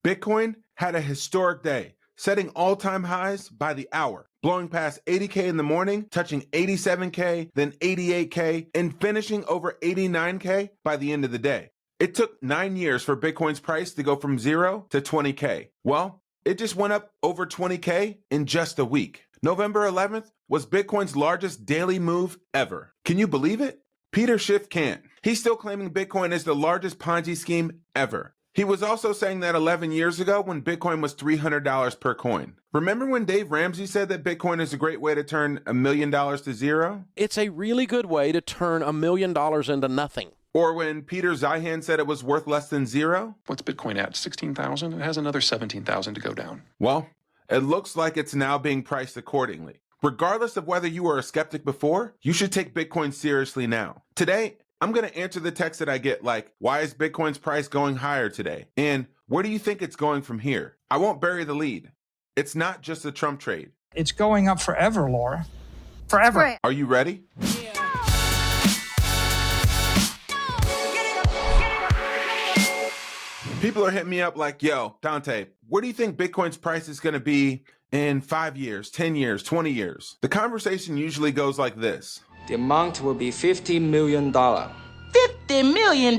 Bitcoin had a historic day, setting all-time highs by the hour, blowing past 80K in the morning, touching 87K, then 88K, and finishing over 89K by the end of the day. It took 9 years for Bitcoin's price to go from 0 to 20K. Well, it just went up over 20K in just a week. November 11th was Bitcoin's largest daily move ever. Can you believe it? Peter Schiff can't. He's still claiming Bitcoin is the largest Ponzi scheme ever. He was also saying that 11 years ago when Bitcoin was $300 per coin. Remember when Dave Ramsey said that Bitcoin is a great way to turn $1 million to zero? It's a really good way to turn $1 million into nothing. Or when Peter Zeihan said it was worth less than zero? What's Bitcoin at? 16,000? It has another 17,000 to go down. Well, it looks like it's now being priced accordingly. Regardless of whether you were a skeptic before, you should take Bitcoin seriously now. Today, I'm going to answer the text that I get like, why is Bitcoin's price going higher today? And where do you think it's going from here? I won't bury the lead. It's not just a Trump trade. It's going up forever, Laura. Forever. Right. Are you ready? People are hitting me up like, yo, Dante, where do you think Bitcoin's price is going to be in 5 years, 10 years, 20 years? The conversation usually goes like this. The amount will be $50 million. $50 million?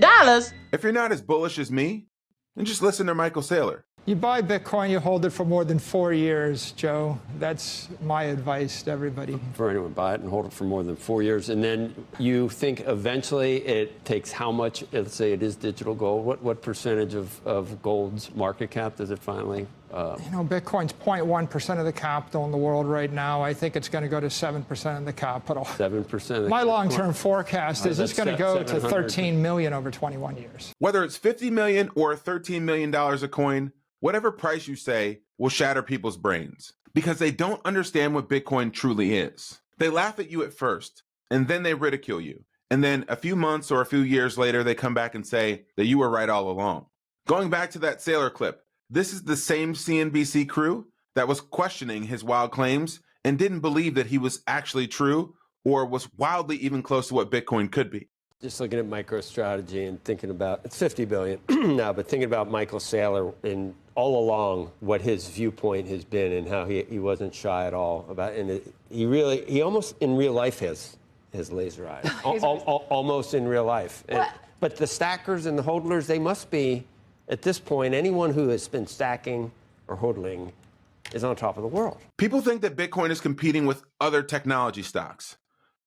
If you're not as bullish as me, then just listen to Michael Saylor. You buy Bitcoin, you hold it for more than 4 years, Joe. That's my advice to everybody. For anyone, buy it and hold it for more than 4 years. And then you think eventually it takes how much, let's say it is digital gold, what percentage of gold's market cap does it finally? Bitcoin's 0.1% of the capital in the world right now. I think it's going to go to 7% of the capital. 7%? My long-term forecast is it's going to go to 13 million over 21 years. Whether it's 50 million or $13 million a coin, whatever price you say will shatter people's brains because they don't understand what Bitcoin truly is. They laugh at you at first, and then they ridicule you. And then a few months or a few years later, they come back and say that you were right all along. Going back to that Saylor clip, this is the same CNBC crew that was questioning his wild claims and didn't believe that he was actually true or was wildly even close to what Bitcoin could be. Just looking at MicroStrategy and thinking about, it's 50 billion now, but thinking about Michael Saylor and all along what his viewpoint has been and how he wasn't shy at all about it. And he almost in real life has laser eyes, almost in real life. But the stackers and the hodlers, they must be, at this point, anyone who has been stacking or hodling is on top of the world. People think that Bitcoin is competing with other technology stocks,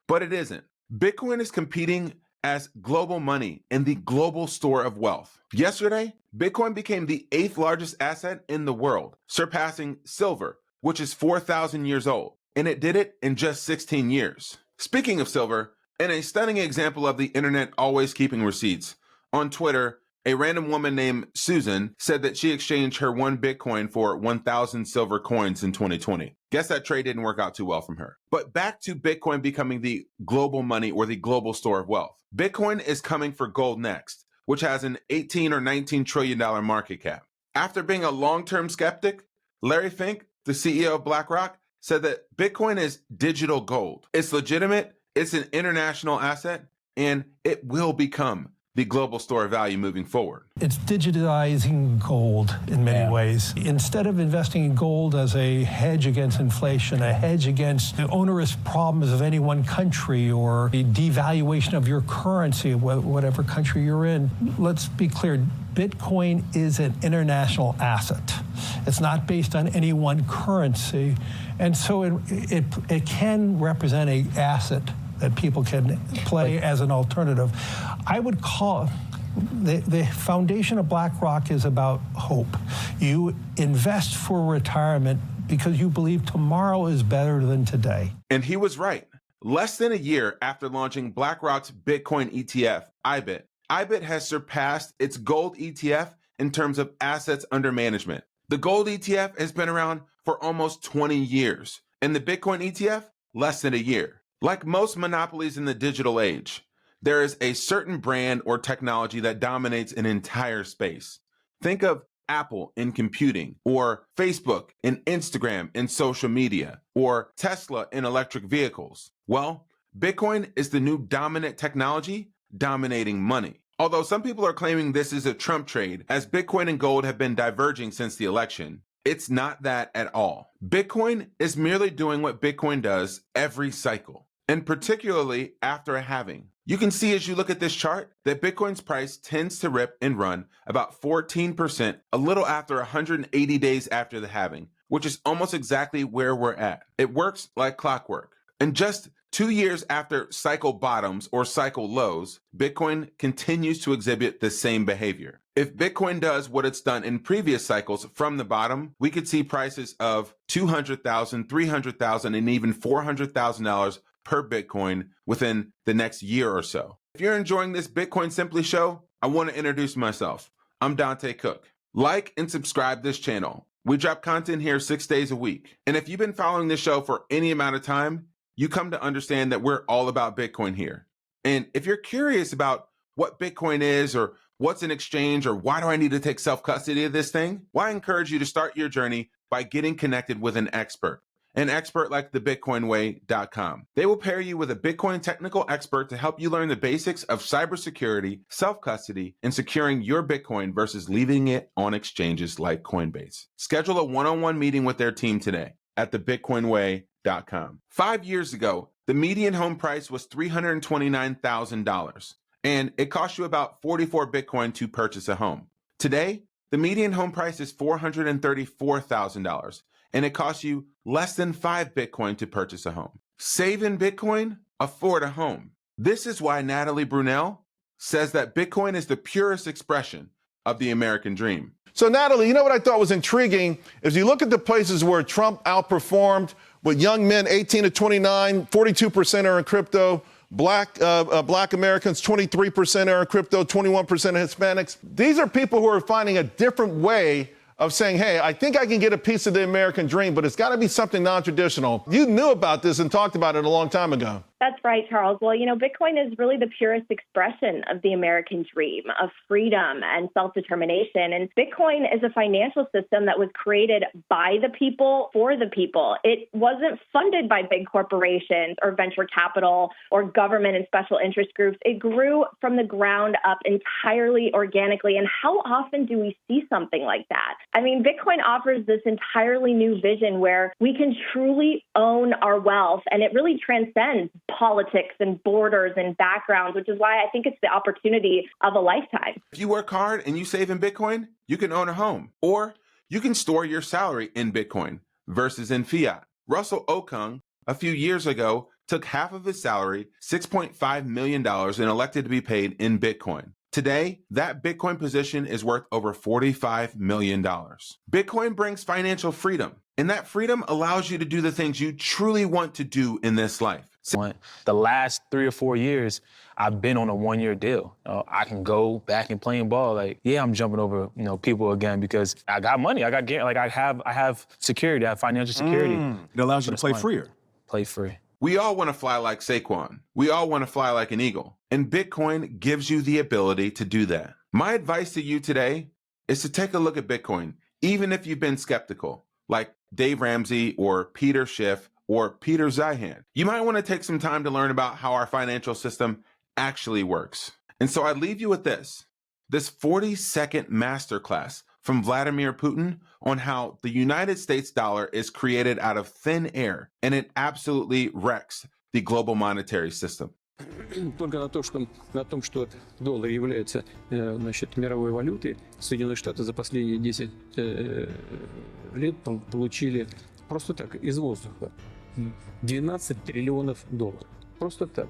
but it isn't. Bitcoin is competing as global money and the global store of wealth. Yesterday, Bitcoin became the 8th largest asset in the world, surpassing silver, which is 4,000 years old, and it did it in just 16 years. Speaking of silver, and a stunning example of the internet always keeping receipts, on Twitter, a random woman named Susan said that she exchanged her 1 Bitcoin for 1,000 silver coins in 2020. Guess that trade didn't work out too well from her. But back to Bitcoin becoming the global money or the global store of wealth. Bitcoin is coming for gold next, which has an $18 or $19 trillion market cap. After being a long-term skeptic, Larry Fink, the CEO of BlackRock, said that Bitcoin is digital gold. It's legitimate, it's an international asset, and it will become the global store of value moving forward. It's digitizing gold in many ways. Instead of investing in gold as a hedge against inflation, a hedge against the onerous problems of any one country or the devaluation of your currency, whatever country you're in, let's be clear, Bitcoin is an international asset. It's not based on any one currency. And so it can represent an asset that people can play as an alternative. I would call the foundation of BlackRock is about hope. You invest for retirement because you believe tomorrow is better than today. And he was right. Less than a year after launching BlackRock's Bitcoin ETF, IBIT has surpassed its gold ETF in terms of assets under management. The gold ETF has been around for almost 20 years, and the Bitcoin ETF, less than a year. Like most monopolies in the digital age, there is a certain brand or technology that dominates an entire space. Think of Apple in computing, or Facebook and Instagram in social media, or Tesla in electric vehicles. Well, Bitcoin is the new dominant technology dominating money. Although some people are claiming this is a Trump trade, as Bitcoin and gold have been diverging since the election, it's not that at all. Bitcoin is merely doing what Bitcoin does every cycle, and particularly after a halving. You can see as you look at this chart that Bitcoin's price tends to rip and run about 14% a little after 180 days after the halving, which is almost exactly where we're at. It works like clockwork. And just 2 years after cycle bottoms or cycle lows, Bitcoin continues to exhibit the same behavior. If Bitcoin does what it's done in previous cycles from the bottom, we could see prices of $200,000, $300,000, and even $400,000 per Bitcoin within the next year or so. If you're enjoying this Bitcoin Simply show, I want to introduce myself. I'm Dante Cook. Like and subscribe this channel. We drop content here 6 days a week. And if you've been following this show for any amount of time, you come to understand that we're all about Bitcoin here. And if you're curious about what Bitcoin is or what's an exchange or why do I need to take self-custody of this thing, well, I encourage you to start your journey by getting connected with an expert like thebitcoinway.com. They will pair you with a Bitcoin technical expert to help you learn the basics of cybersecurity, self-custody, and securing your Bitcoin versus leaving it on exchanges like Coinbase. Schedule a one-on-one meeting with their team today at thebitcoinway.com. 5 years ago, the median home price was $329,000, and it cost you about 44 Bitcoin to purchase a home. Today, the median home price is $434,000, and it costs you less than 5 Bitcoin to purchase a home. Save in Bitcoin, afford a home. This is why Natalie Brunell says that Bitcoin is the purest expression of the American dream. So, Natalie, you know what I thought was intriguing is you look at the places where Trump outperformed with young men 18 to 29, 42% are in crypto. Black Americans, 23% are in crypto, 21% of Hispanics. These are people who are finding a different way of saying, hey, I think I can get a piece of the American dream, but it's got to be something non-traditional. You knew about this and talked about it a long time ago. That's right, Charles. Well, you know, Bitcoin is really the purest expression of the American dream of freedom and self-determination. And Bitcoin is a financial system that was created by the people for the people. It wasn't funded by big corporations or venture capital or government and special interest groups. It grew from the ground up entirely organically. And how often do we see something like that? I mean, Bitcoin offers this entirely new vision where we can truly own our wealth, and it really transcends politics and borders and backgrounds, which is why I think it's the opportunity of a lifetime. If you work hard and you save in Bitcoin, you can own a home, or you can store your salary in Bitcoin versus in fiat. Russell Okung, a few years ago, took half of his salary, $6.5 million, and elected to be paid in Bitcoin. Today, that Bitcoin position is worth over $45 million. Bitcoin brings financial freedom, and that freedom allows you to do the things you truly want to do in this life. The last 3 or 4 years, I've been on a 1-year deal. I can go back and playing ball. Like, yeah, I'm jumping over, people again because I got money. I have security. I have financial security. It allows you to play freer. Play free. We all want to fly like Saquon. We all want to fly like an eagle. And Bitcoin gives you the ability to do that. My advice to you today is to take a look at Bitcoin, even if you've been skeptical, like Dave Ramsey or Peter Schiff or Peter Zeihan. You might want to take some time to learn about how our financial system actually works. And so I leave you with this 40-second masterclass from Vladimir Putin on how the United States dollar is created out of thin air, and it absolutely wrecks the global monetary system. Только на том, что доллар является мировой валютой, Соединенные Штаты за последние 10 лет получили просто так, из воздуха, $12 триллионов. Просто так.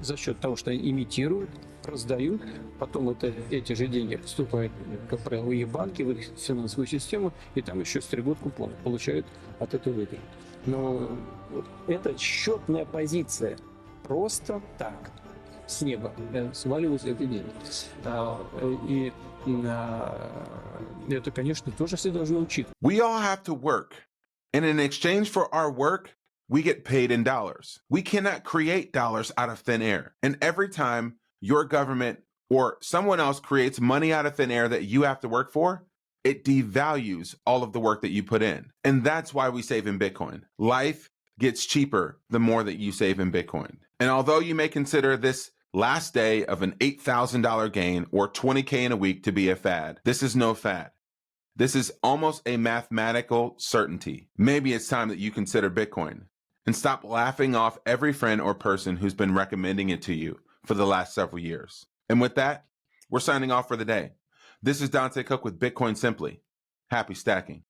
За счет того, что они имитируют, раздают, потом эти же деньги поступают, как правило, в их банки, в их финансовую систему, и там еще стригут купоны, получают от этого выгоду. Но это счетная позиция. Просто так, с неба, сваливаются эти деньги. И это, конечно, тоже все должны учитывать. We all have to work. And in exchange for our work, we get paid in dollars. We cannot create dollars out of thin air. And every time your government or someone else creates money out of thin air that you have to work for, it devalues all of the work that you put in. And that's why we save in Bitcoin. Life gets cheaper the more that you save in Bitcoin. And although you may consider this last day of an $8,000 gain or $20K in a week to be a fad. This is no fad. This is almost a mathematical certainty. Maybe it's time that you consider Bitcoin and stop laughing off every friend or person who's been recommending it to you for the last several years. And with that, we're signing off for the day. This is Dante Cook with Bitcoin Simply. Happy stacking.